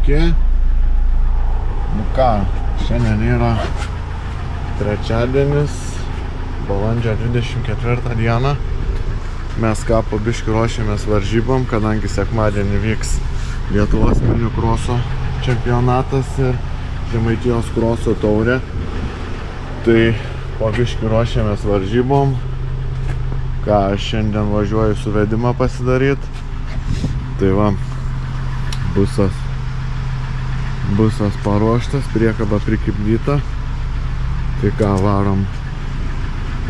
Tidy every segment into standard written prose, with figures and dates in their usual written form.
Sveiki. Nu ką, šiandien yra trečiadienis, balandžio 24 dieną. Mes ką po biškį ruošiamės varžybom, kadangi sekmadienį vyks Lietuvos minių kroso čempionatas ir Žemaitijos kroso taurė. Tai po biškį ruošiamės varžybom. Ką, šiandien važiuoju suvedimą pasidaryti. Tai va, busas paruoštas, priekaba prikibdyta. Tai ką,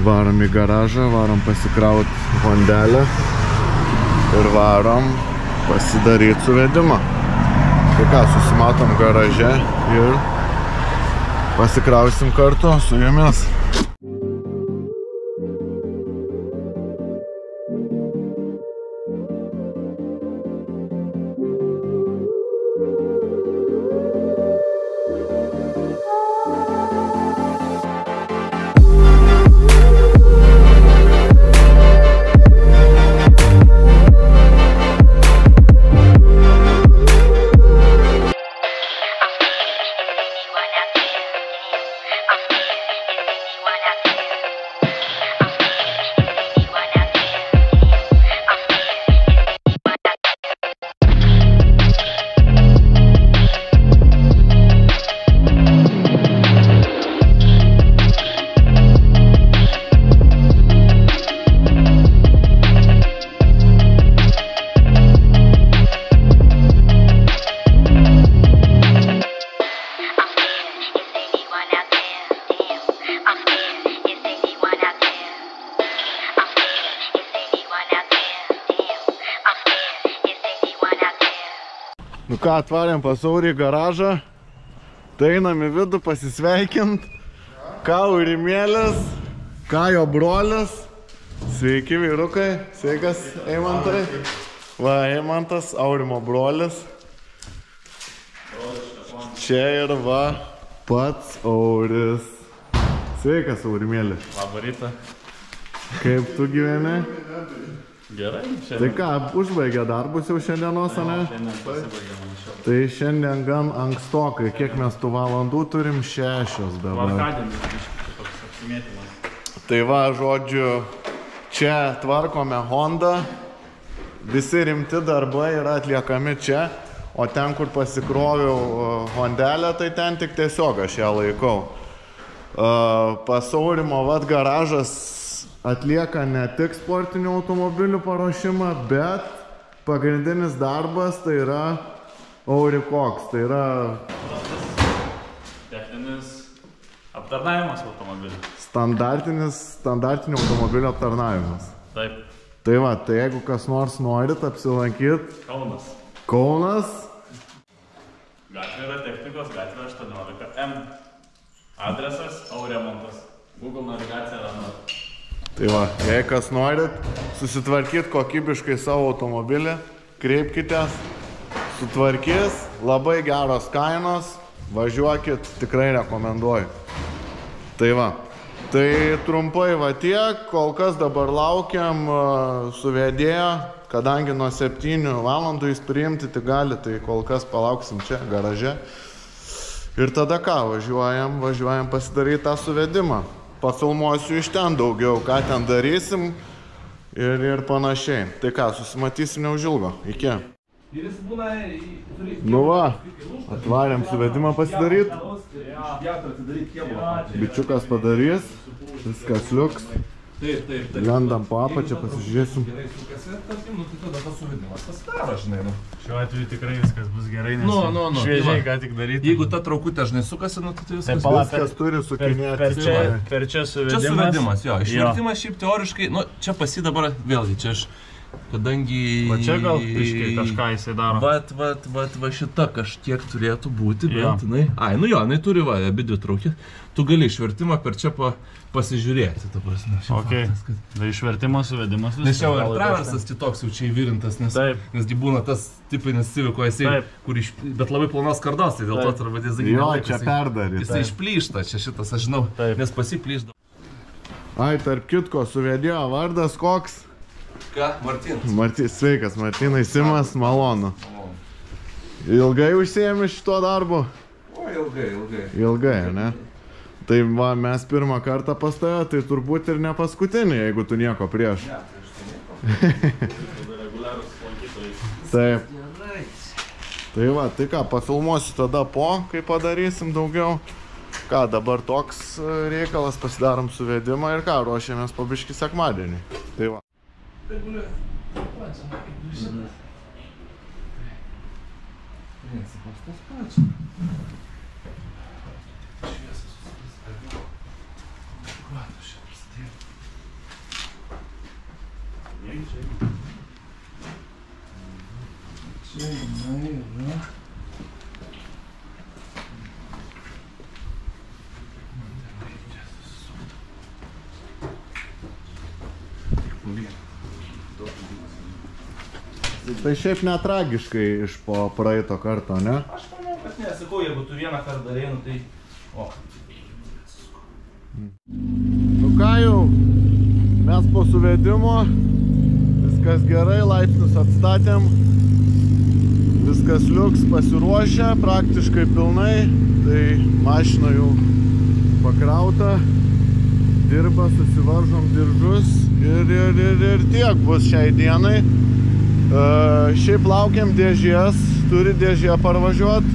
varom į garažą, varom pasikrauti hondelę ir varom pasidaryti suvedimą. Tai ką, susimatom garaže ir pasikrausim kartu su jumis. Nu ką, atvarėm pasaurį į garažą, tai einam į vidų pasisveikint. Ką Aurimėlis, ką jo brolis. Sveiki vyrukai, sveikas Eimantai. Va, Eimantas, Aurimo brolis. Čia ir va pats Auris. Sveikas Aurimėli. Labą rytą. Kaip tu gyveni? Gerai, šiandien. Tai ką, užbaigė darbus jau šiandienos, ane? Šiandien pasibaigėm anksčiau. Tai šiandien gan ankstokai, kiek mes tų valandų turim? 6 dabar. Vakadienis, čia toks apsimėtimas. Tai va, žodžiu, čia tvarkome Hondą, visi rimti darbai yra atliekami čia, o ten, kur pasikroviau Hondelę, tai ten tik tiesiog aš ją laikau. Pas Aurimo vat garažas atlieka ne tik sportinių automobilių paruošimą, bet pagrindinis darbas tai yra Aurikoks, tai yra techninis aptarnavimas automobilių. Standartinio automobilio aptarnavimas. Taip. Tai va, tai jeigu kas nors norit apsilankyti Kaunas. Kaunas. Gatvė yra technikos, gatvė 18M. Adresas Auremontas. Google navigacija randa. Tai va, jei kas norit susitvarkyti kokybiškai savo automobilį, kreipkitės, sutvarkys, labai geros kainos, važiuokit, tikrai rekomenduoju. Tai va, tai trumpai va tiek, kol kas dabar laukiam suvedėjo, kadangi nuo 7 valandų jis priimti tik gali, tai kol kas palauksim čia garaže. Ir tada ką, važiuojam pasidaryti tą suvedimą. Pafilmuosiu iš ten daugiau, ką ten darysim ir panašiai. Tai ką, susimatysim neužilgo. Iki. Nu va, atvarėm suvedimą pasidaryti. Bičiukas padarys, viskas liuks. Lendam po apačią, pasižiūrėsim. Šiuo atveju tikrai viskas bus gerai, nes šviežiai ką tik daryti. Jeigu ta traukutė žinai sukasi, tai viskas. Viskas turi sukinėti. Per čia suvedimas. Čia suvedimas, jo. Išvertimas šiaip teoriškai, nu, čia pasi dabar vėlgi, čia aš, kadangi... Va čia gal piškiai kažką jisai daro. Va šita kažkiek turėtų būti, bet jinai... Ai, nu jo, jinai turi va, abidvi traukit. Tu gali išvertimą per čia pasižiūrėti, ta prasme. Ok, tai išvertimas, suvedimas viskas. Nes čia ir traversas kitoks jau čia įvirintas, nesgi būna tas tipinis Civico jisai, bet labai plonos kardos, tai dėl to turbūt jisai... Jo, čia perdarys. Jisai išplyšta, čia šitas, aš žinau, nes pasiplyšta. Ai, tarp kitko, suvedėjo vardas koks? Ką? Martynas. Sveikas, Martynai, Simas, malonu. Ilgai užsiėmė šito darbu? O, ilgai. Ilgai, ne? Tai va, mes pirmą kartą pas tave, tai turbūt ir ne paskutinį, jeigu tu nieko prieš. Ne, tai aš Taip. Tai va, tai ką, pafilmuosiu tada kai padarysim daugiau. Ką, dabar toks reikalas, pasidarom suvedimą ir ką, ruošiamės po biškį sekmadienį. Tai va. Tai šiaip netragiškai iš po praeito karto, ne? Aš manau, kad ne, sakau, jeigu tu vieną kartą darėjai, tai... O. Nu ką jau, mes po suvedimo, viskas gerai, laipsnius atstatėm, viskas liuks pasiruošę, praktiškai pilnai, tai mašina jau pakrauta, dirba, susivaržom diržus ir tiek bus šiai dienai. Šiaip laukiam dėžės, turi dėžė parvažiuot,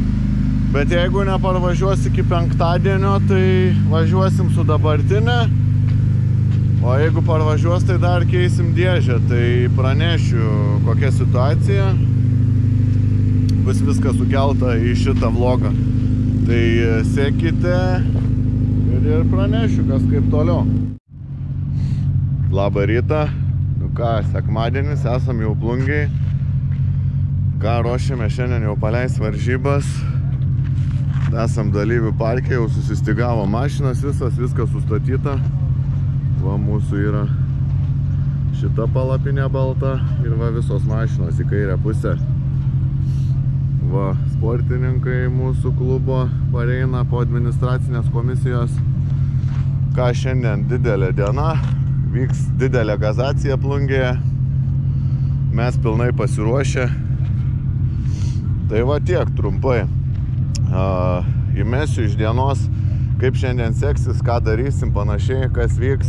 bet jeigu neparvažiuos iki penktadienio, tai važiuosim su dabartinė, o jeigu parvažiuos, tai dar keisim dėžę, tai pranešiu kokia situacija, bus viskas sukelta į šitą vlogą. Tai sekite ir pranešiu, kas kaip toliau. Labą rytą. Nu ką, sekmadienis, esam jau Plungėj. Ką ruošiame šiandien jau paleis varžybas. Esam dalyvių parke, jau susistigavo mašinas viskas sustatyta. Va, mūsų yra šita palapinė balta ir va visos mašinos į kairę pusę. Va, sportininkai mūsų klubo pareina po administracinės komisijos. Ką šiandien didelė diena. Vyks didelė gazacija Plungėje, mes pilnai pasiruošę. Tai va tiek trumpai. Įmesiu iš dienos, kaip šiandien seksis, ką darysim, panašiai, kas vyks.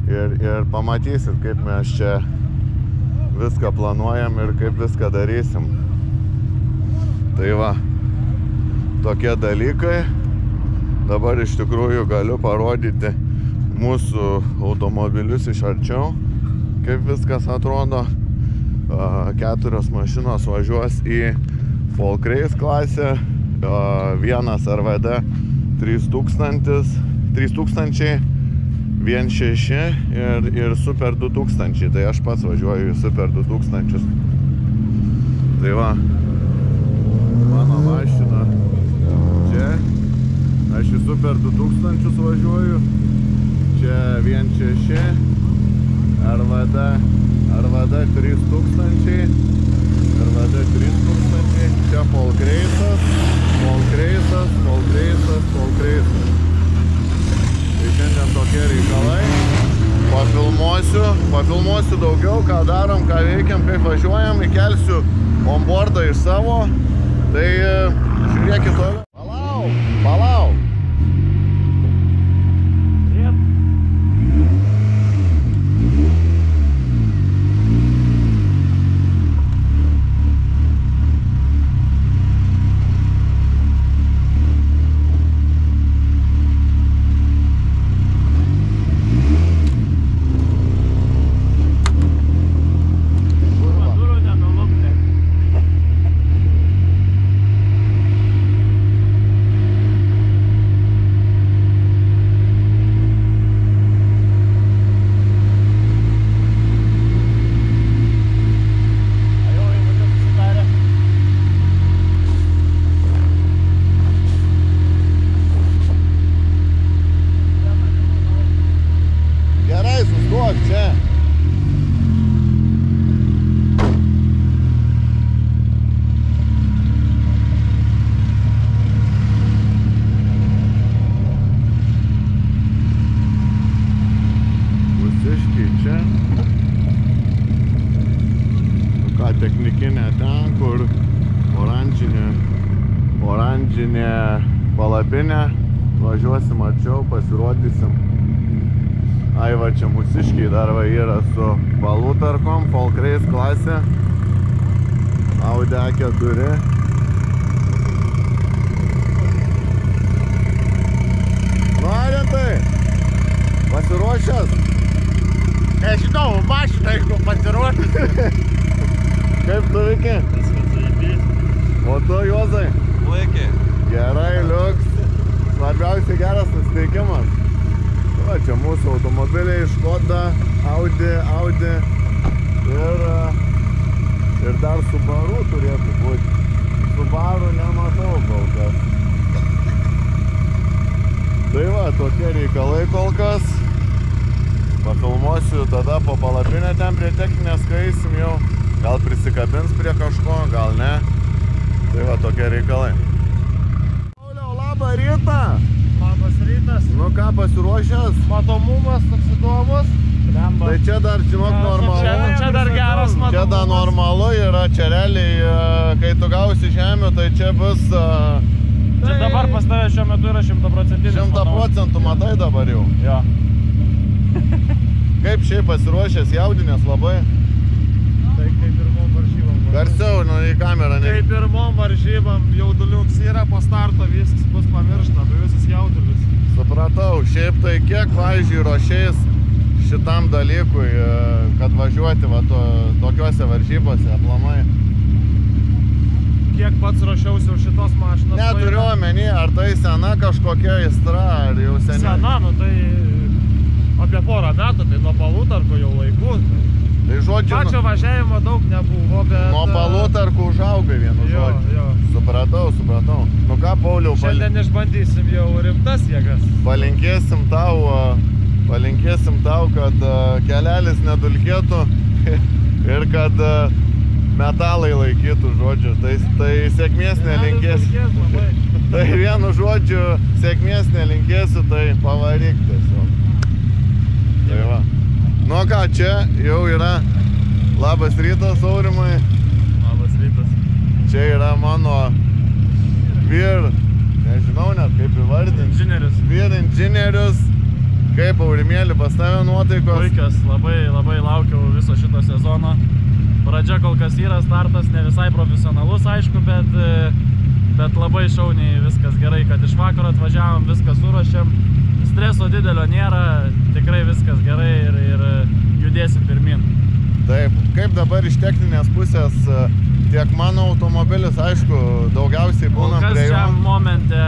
Ir pamatysit, kaip mes čia viską planuojam ir kaip viską darysim. Tai va, tokie dalykai. Dabar iš tikrųjų galiu parodyti mūsų automobilius iš arčiau, kaip viskas atrodo. 4 mašinos važiuos į Folk Race klasę, vienas RVD 3000, 1.6 ir Super 2000, tai aš pats važiuoju į Super 2000. Tai va, mano mašina čia, aš į Super 2000 važiuoju. Čia 1.6, RVD 3000, čia Folk Race'as. Tai šiandien tokie reikalai. Pafilmuosiu daugiau, ką darom, ką veikiam, kaip važiuojam, įkelsiu onboardą iš savo. Tai žiūrėkit toliau. Palauk! oranžinė palapinė. Važiuosim arčiau, pasirodysim. Ai va, čia mūsiškiai dar va yra su palūtarkom, Folk Race klasė. Audi A4. Arintai, pasiruošęs? Nežinau, mašina, jeigu pasiruošęs. Kaip tu veiki? O tu, Juozai? Laikė. Gerai, liuks. Svarbiausiai geras nusiteikimas. Va, čia mūsų automobiliai, Škoda, Audi ir dar Subaru turėtų būti. Subaru nematau kol kas. Tai va, tokie reikalai kol kas. Pafilmuosiu tada po palapinę ten prie techninės, kai eisim jau. Gal prisikabins prie kažko, gal ne. Tai va, tokie reikalai. Pauliau, labą rytą! Labas rytas. Nu ką, pasiruošęs? Matomumas toks įdomus. Tai čia dar, žinok, normalu. Čia dar geras matomumas. Čia dar normalu yra, čia realiai, kai tu gausi žemių, tai čia bus... Čia dabar pas tave šiuo metu yra 100%. 100% matai dabar jau. Jo. Kaip šiaip pasiruošęs, jaudinės labai? Tai kaip pirmom varžybom. Garsiau, nu į kamerą ne. Kaip pirmom varžybom jauduliuks yra, po starto viskas bus pamiršta, apie visus jaudulius. Supratau, šiaip tai kiek, pavyzdžiui, ruošiais šitam dalykui, kad važiuoti va, tokiuose varžybose aplamai? Kiek pats ruošiausi už šitos mašinos? Neturiu omeny, ar tai sena kažkokia aistra, ar jau seniai? Sena, nu tai apie porą metų, tai nuo palūtarkų jau laikų. Tai žodžiu... Pačio važiavimo daug nebuvo, bet... Nuo palūtarkų užaugai vienu žodžiu. Jo. Supratau. Nu ką, Pauliau, šiandien išbandysim jau rimtas jėgas. Palinkėsim tau, kad kelelis nedulkėtų ir kad metalai laikytų, žodžiu. Tai sėkmės nelinkėsiu. Tai vienu žodžiu sėkmės nelinkėsiu, tai pavaryk tiesiog. Tai va. Nu ką, čia jau yra. Labas rytas, Aurimai. Labas rytas. Čia yra mano nežinau net kaip įvardinti. Vyr inžinierius. Kaip, Aurimėli, pas tave nuotaikos? Puikios, labai laukiau viso šito sezono. Pradžia kol kas yra, startas ne visai profesionalus, aišku, bet labai šauniai viskas gerai, kad iš vakaro atvažiavom, viską suruošėm. Streso didelio nėra, tikrai viskas gerai ir judėsim pirmin. Taip, kaip dabar iš techninės pusės, tiek mano automobilis, aišku, daugiausiai būna prie jo. Kol kas šiam momente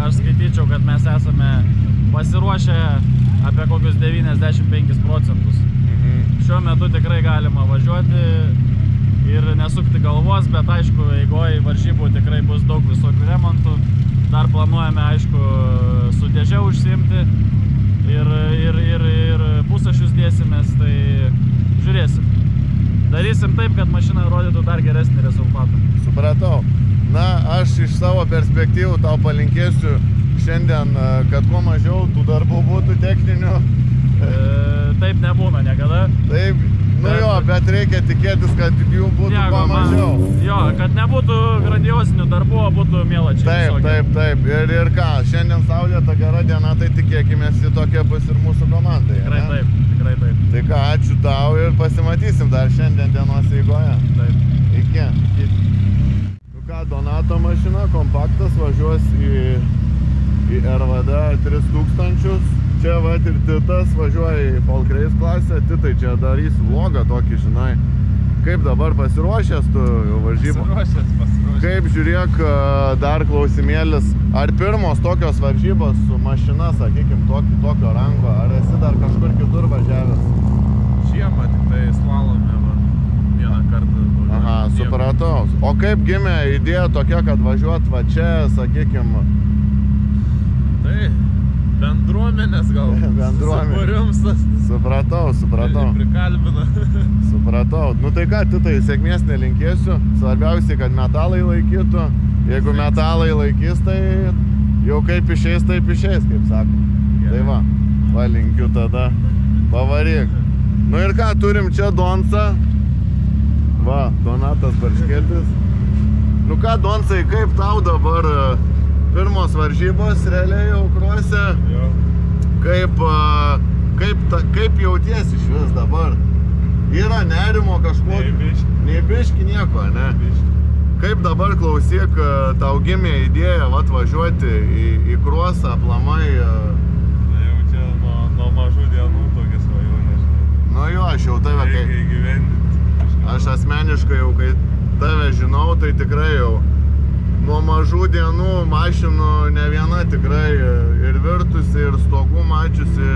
aš skaityčiau, kad mes esame pasiruošę apie kokius 95%. Šiuo metu tikrai galima važiuoti ir nesukti galvos, bet aišku, eigoje varžybų tikrai bus daug visokių remontų. Dar planuojame, aišku, su dėže užsiimti ir pusašius dėsimės, tai žiūrėsim. Darysim taip, kad mašina rodytų dar geresnį rezultatą. Supratau. Na, aš iš savo perspektyvų tau palinkėsiu šiandien, kad kuo mažiau tų darbų būtų techninių. Taip nebūna niekada. Taip, nu jo, bet reikia tikėtis, kad jų būtų kuo mažiau. Jo, kad nebūtų grandiosinių darbų, o būtų mėlačiai. Taip. Ir ką, šiandien saulėta gera diena, tai tikėkimės į tokia bus ir mūsų komandai. Tikrai taip. Tai ką, ačiū tau ir pasimatysim dar šiandien dienos eigoje. Taip. Iki. Nu ką, Donato mašina, kompaktas, važiuos į RVD 3000. Čia vat ir Titas važiuoja į Folk Race klasę. Titai, čia darys vlogą tokį, žinai. Kaip dabar pasiruošęs tu varžybų? Pasiruošęs. Kaip žiūrėk, dar klausimėlis. Ar pirmos tokios varžybos su mašina, sakykim, tokio rango? Ar esi dar kažkur kitur važiavęs? Žiemą tik tai slalome vieną kartą. Aha, supratau. O kaip gimė idėja tokia, kad važiuot va čia, sakykim... Tai... Bendruomenės gal. Bendruomenės. Supratau. Prikalbina. Supratau. Nu tai ką, Titai, sėkmės nelinkėsiu. Svarbiausiai, kad metalai laikytų. Jeigu metalai laikys, tai jau kaip išeis, taip išeis, kaip sako. Tai va, linkiu tada. Pavaryk. Nu ir ką, turim čia Donsą. Va, Donatas Barškėtis. Nu ką, Donsai, kaip tau dabar pirmos varžybos realiai jau kruose? Kaip jauties iš vis dabar? Yra nerimo kažko? Nei biški nieko, ne? Kaip dabar klausyk, tau gimė idėja važiuoti į kruosą aplamai? Na jau čia nuo mažų dienų tokia svajonė. Nu jo, aš jau tave Reikia įgyvendinti. Aš asmeniškai jau, kai tave žinau, tai tikrai jau nuo mažų dienų mašinų ne viena tikrai ir virtusi, ir stogų mačiusi,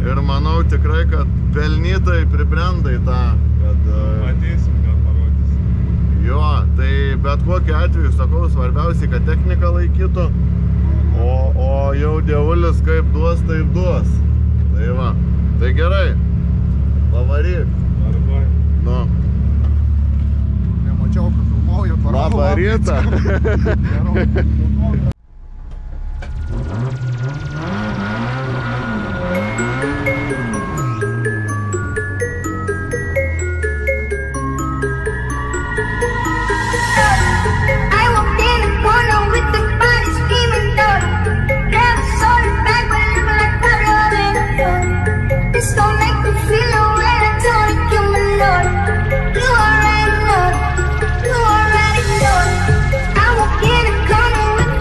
ir manau tikrai, kad pelnytai pribrendai tą, kad... Matysim, ką parodysim. Jo, tai bet kokiu atveju, sakau, svarbiausiai, kad technika laikytų, o jau dievulis kaip duos, taip duos. Tai va, tai gerai, pavaryk. Arba. Nu. Nemačiau, kad filmuoju, Labą rytą. You already know. I walk in the corner with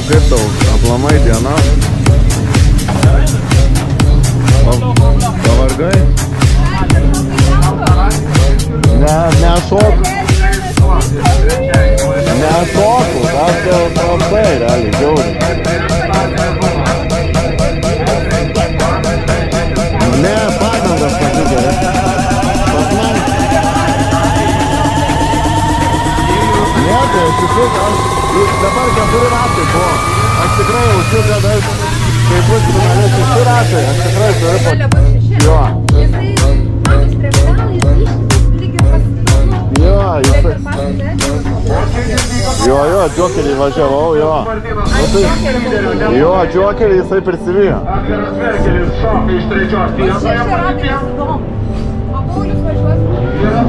kaip tau aplamai diena? Pavargai? Nešoku. Nešoku, aš jau prastai, realiai, žiauriai. Ne, padangas pasidarė. Pas man. Ne, tai aš tiesiog, dabar 4 ratai buvo. Aš tikrai jaučiu, kad aš, kai bus finale 6 ratai, aš tikrai turiu pat... Jo. Jo, džokerį važiavau, jo. Jo, džokerį jisai prisivijo.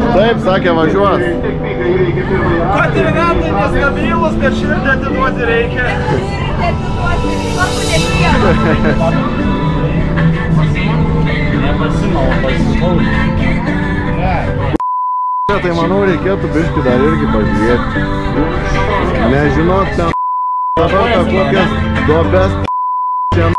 Taip, sakė, važiuos. Kad ir metai nestabilus, bet širdį atiduoti reikia. Tai manau reikėtų biškį dar irgi pažiūrėti. Nežinok ten kokias duobes ten.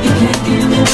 You can't give me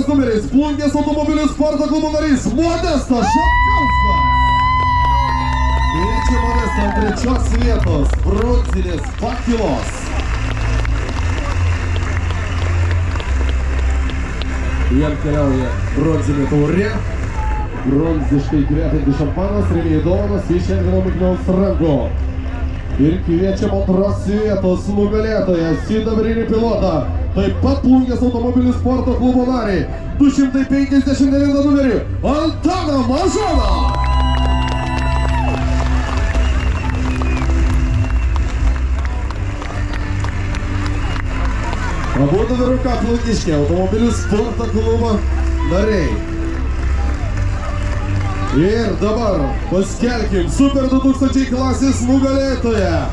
Numeris Plungės automobilių sporto klubo narys Modestas Šapkauskas. Kviečia Modestą ant 3 vietos bronzinės pakylos. Jam keliauja bronzinė taurė. Bronziškai kvepiantis šampanas, rėmėjai dovanos iš Edvino Mikliaus rankų. Ir kviečiam antros vietos nugalėtoją, sidabrinį pilotą, taip pat Plungės automobilių sporto klubo narį, 259 numerį, Antaną Mažoną. Abudu vyruką Plungiškė automobilių sporto klubo nariai. Ir dabar paskelkim Super 2000 klasės nugalėtoją.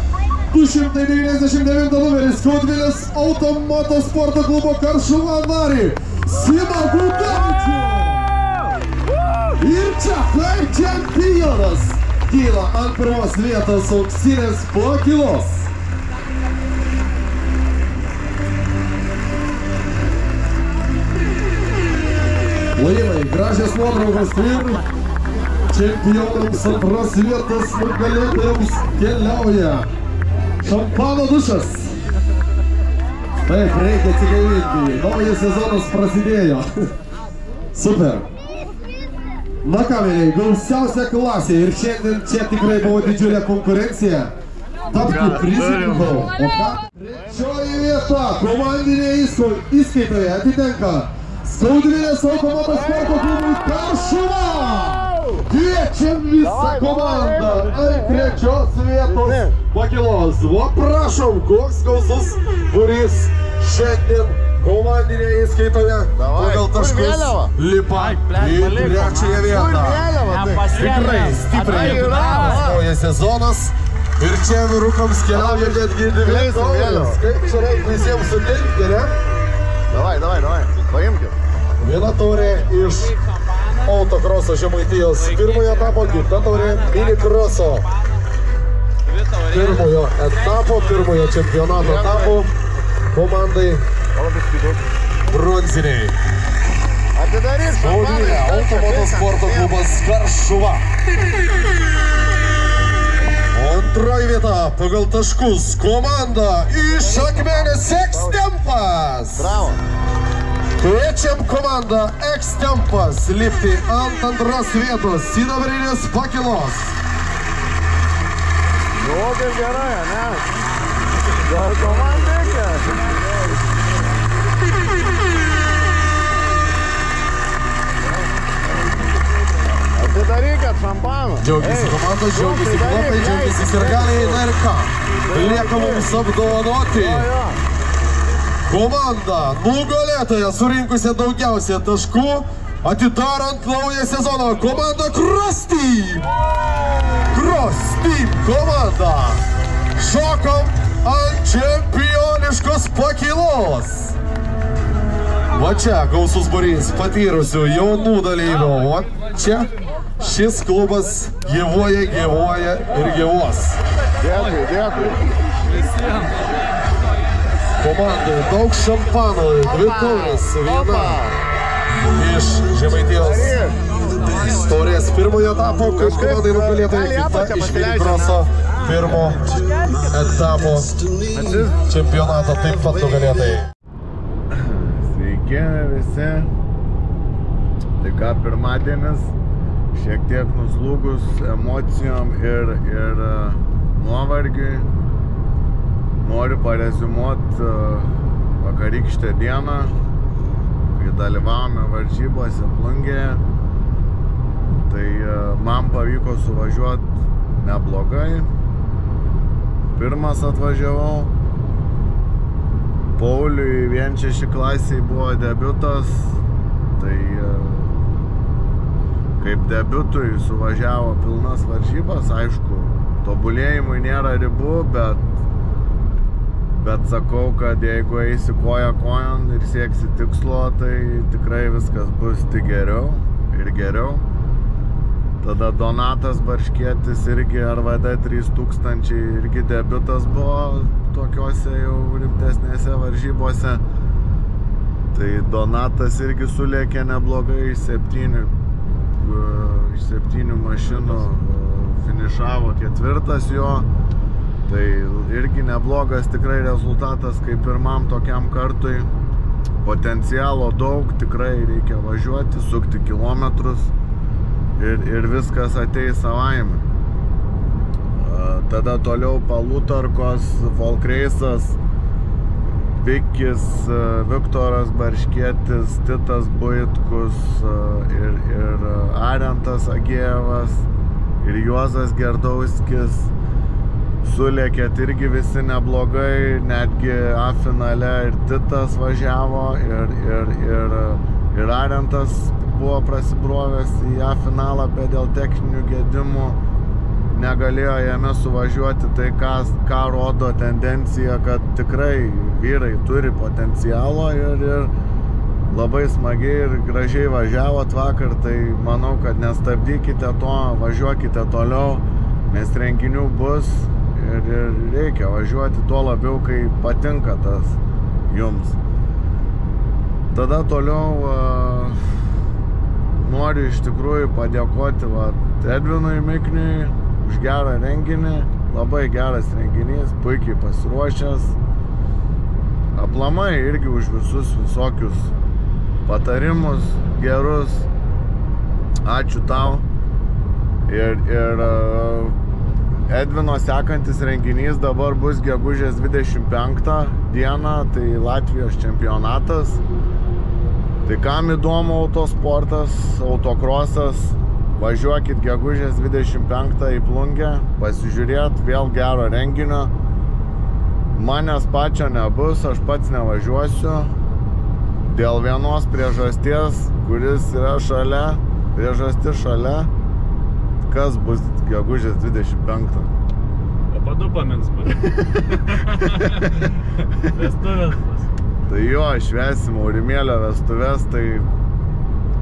299 numeris Kaudvilės automoto sporto klubo Karšuva narį Simą Gudavičių. Ir čia kaip čempionas kyla ant pirmos vietos auksinės pakylos. Laimai, gražios nuotraukos ir čempionams antros vietos nugalėtojams keliauja šampano dušas. Taip, reikia atsigaivinti. Naujas sezonas prasidėjo. Super. Na ką, mėlyje, gausiausia klasė. Ir šiandien čia tikrai buvo didžiulė konkurencija. tapti prizininku. O ką? Trečioji vieta komandinėje įskaitoje atitenka Skaudvilės automoto sporto klubui Karšuva. Kviečiam visą komandą ant trečios vietos pakylos. Va prašom, koks gausus būrys šiandien komandinėje įskaitoje pagal taškus lipa į trečiąją vietą. Tikrai stipriai naujas sezonas ir čia vyrukams keliauja netgi dvi taurės. Kaip čia reikia visiems sutilpti, ne? Davai, paimkit. Viena taurė iš autokroso Žemaitijos pirmojo etapo, kita taurė minikroso pirmojo etapo, pirmojo čempionato etapo komandai bronziniai. Skaudvilė automoto sporto klubas Karšuva. Antroji vieta pagal taškus komanda iš Akmenės Extempas. Bravo. Kviečiam komandą Extempas lipti ant antros vietos sidabrinės pakylos. Kaip gerai, ne? Gal komandėkė? Atidarykit šampaną. Džiaugiasi komandos, džiaugiasi pilotai, džiaugiasi sirgaliai, na ir ką? Lieka mums apdovanoti komanda nugalėtoja surinkusi daugiausia taškų, atidarant naują sezoną. Komanda Cross Team! Cross Team komanda! Šokam ant čempioniškos pakylos! Va čia gausus būrys patyrusių jaunų dalyvių. O čia šis klubas gyvuoja ir gyvuos. Dėkui. Komandai daug šampano, dvi taurės, viena iš Žemaitijos taurės pirmojo etapo, kaip komandai nugalėtojai, kita iš minikroso pirmo etapo čempionato taip pat nugalėtojai. Sveiki visi. Tai ką, pirmadienis, šiek tiek nuslūgus emocijom ir nuovargiui. Noriu pareziumuoti vakarykštę dieną, kai dalyvavome varžybose Plungėje. Tai man pavyko suvažiuoti neblogai. Pirmas atvažiavau. Pauliui 1-6 klasiai buvo debiutas. Tai kaip debiutui suvažiavo pilnas varžybas. Aišku, tobulėjimui nėra ribų, bet sakau, kad jeigu eisi koja kojon ir sieksi tikslo, tai tikrai viskas bus tik geriau ir geriau. Tada Donatas Barškietis irgi RVD 3000 irgi debiutas buvo tokiuose jau rimtesnėse varžybose. Tai Donatas irgi sulėkė neblogai, iš 7 mašinų finišavo 4 jo. Tai irgi neblogas tikrai rezultatas kaip pirmam tokiam kartui. Potencialo daug, tikrai reikia važiuoti, sukti kilometrus ir viskas ateis savaime. Tada toliau Palutarkos, Folkreisas, Vikis, Viktoras Barškietis, Titas Buitkus ir Arentas Agėjevas ir Juozas Gerdauskis. Sulėkėt irgi visi neblogai, netgi A finale ir Titas važiavo ir Arentas buvo prasibrovęs į A finalą, bet dėl techninių gedimų negalėjo jame suvažiuoti. Tai ką rodo tendencija, kad tikrai vyrai turi potencialo ir labai smagiai ir gražiai važiavot vakar. Tai manau, kad nestabdykite to, važiuokite toliau, nes renginių bus. Ir reikia važiuoti tuo labiau, kai patinka tas jums. Tada toliau noriu iš tikrųjų padėkoti Edvinui Mikniui už gerą renginį. Labai geras renginys, puikiai pasiruošęs. Aplamai irgi už visus visokius patarimus gerus. Ačiū tau. Ir Edvino sekantis renginys dabar bus gegužės 25 dieną, tai Latvijos čempionatas. Tai kam įdomu autosportas, autokrosas, važiuokit gegužės 25 į Plungę, pasižiūrėt, vėl gero renginio. Manęs pačio nebus, aš pats nevažiuosiu. Dėl vienos priežasties, kuris yra šalia, priežastis šalia, kas bus gegužės 25. Papadu pamins mane. Vestuvės bus. Tai jo, švęsim Aurimėlio vestuvės, tai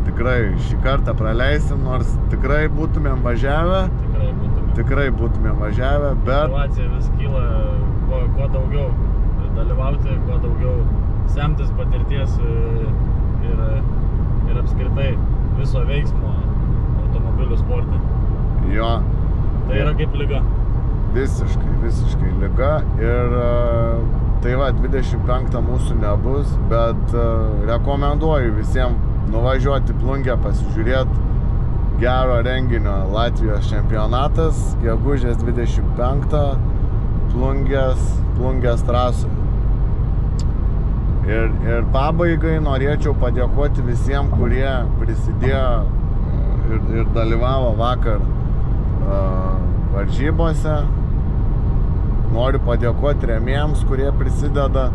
tikrai šį kartą praleisim, nors tikrai būtumėm važiavę. Tikrai būtumėm važiavę, bet... Motyvacija vis kyla, kuo daugiau dalyvauti, kuo daugiau semtis patirties ir apskritai viso veiksmo automobilių sporte. Jo. Tai yra kaip liga. Visiškai liga ir tai va, 25 mūsų nebus, bet rekomenduoju visiems nuvažiuoti Plungę, pasižiūrėti gero renginio Latvijos čempionatas, gegužės 25 Plungės trasoje. Ir pabaigai norėčiau padėkoti visiems, kurie prisidėjo ir dalyvavo vakar varžybose. Noriu padėkoti rėmėjams, kurie prisideda.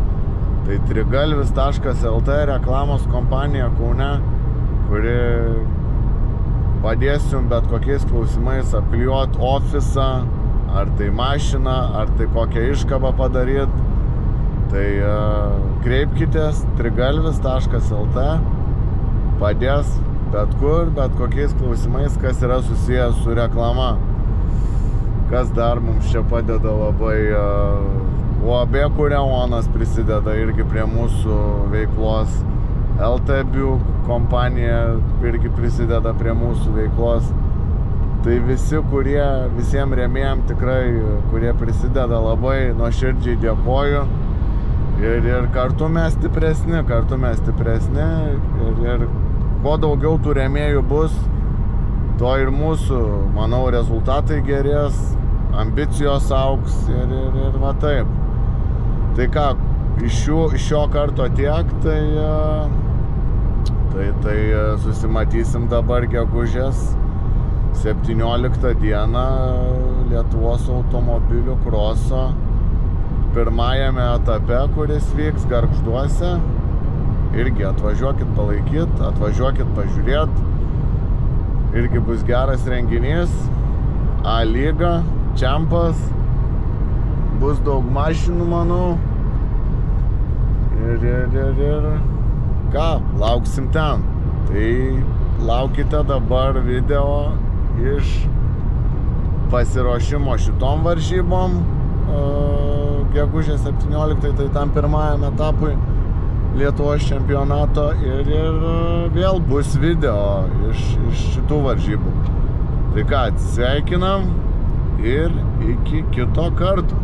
Tai trigalvis.lt reklamos kompanija Kaune, kuri padės jums bet kokiais klausimais apklijuoti ofisą, ar tai mašiną, ar tai kokią iškabą padaryti. Tai kreipkitės trigalvis.lt, padės bet kur, bet kokiais klausimais, kas yra susijęs su reklama. Kas dar mums čia padeda labai, UAB Kureonas prisideda irgi prie mūsų veiklos, LTBiu kompanija irgi prisideda prie mūsų veiklos. Tai visiems rėmėjams tikrai, kurie prisideda, labai nuoširdžiai dėkoju. Ir kartu mes stipresni, ir kuo daugiau tų rėmėjų bus, to ir mūsų, manau, rezultatai gerės, ambicijos augs ir va taip. Tai ką, iš šio karto tiek, tai susimatysim dabar gegužės 17 dieną Lietuvos automobilių kroso pirmajame etape, kuris vyks Gargžduose. Irgi atvažiuokit palaikyt, atvažiuokit pažiūrėt. Irgi bus geras renginys. A lyga, čempas. Bus daug mašinų, manau. Ir ką, lauksim ten. Tai laukite dabar video iš pasiruošimo šitom varžybom. Gegužės 17, tai tam pirmajam etapui Lietuvos čempionato ir vėl bus video iš šitų varžybų. Tai ką, atsisveikinam ir iki kito karto.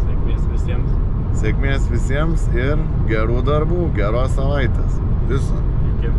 Sėkmės visiems. Sėkmės visiems ir gerų darbų, geros savaitės. Viso. Iki.